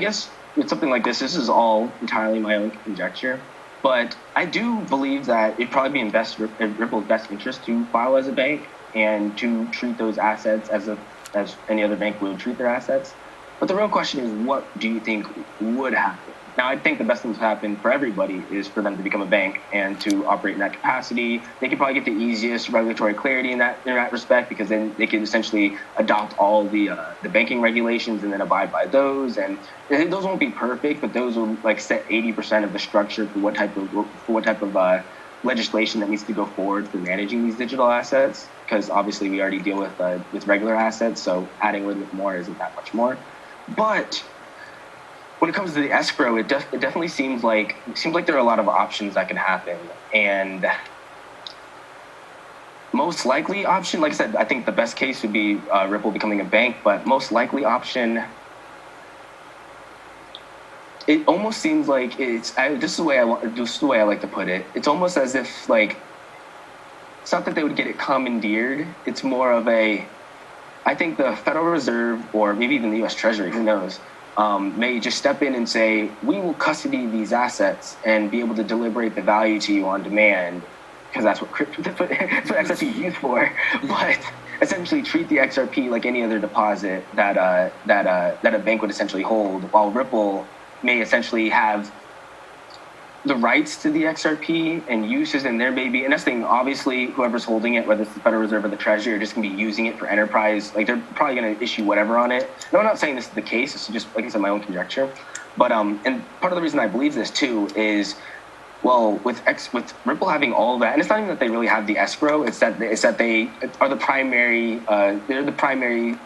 guess with something like this is all entirely my own conjecture. But I do believe that it'd probably be in Ripple's best interest to file as a bank and to treat those assets as any other bank would treat their assets. But the real question is, what do you think would happen? Now, I think the best thing to happen for everybody is for them to become a bank and to operate in that capacity. They could probably get the easiest regulatory clarity in that respect, because then they can essentially adopt all the banking regulations and then abide by those. And those won't be perfect, but those will like set 80% of the structure for what type of legislation that needs to go forward for managing these digital assets. Because obviously we already deal with regular assets, so adding a little bit more isn't that much more. But when it comes to the escrow, it definitely seems like there are a lot of options that can happen. And most likely option, like I said, I think the best case would be Ripple becoming a bank, but most likely option, it almost seems like this is the way I like to put it. It's almost as if, like, it's not that they would get it commandeered. It's more of I think the Federal Reserve, or maybe even the U.S. Treasury, who knows, may just step in and say, we will custody these assets and be able to deliberate the value to you on demand, because that's what XRP is used for. But essentially treat the XRP like any other deposit that a bank would essentially hold, while Ripple may essentially have the rights to the XRP and uses, and there may be, and that's the thing, obviously, whoever's holding it, whether it's the Federal Reserve or the Treasury, are just going to be using it for enterprise. Like, they're probably going to issue whatever on it. No, I'm not saying this is the case. It's just, like I said, my own conjecture. But, and part of the reason I believe this, too, is, well, with Ripple having all that, and it's not even that they really have the escrow, it's that they are the primary, they're the primary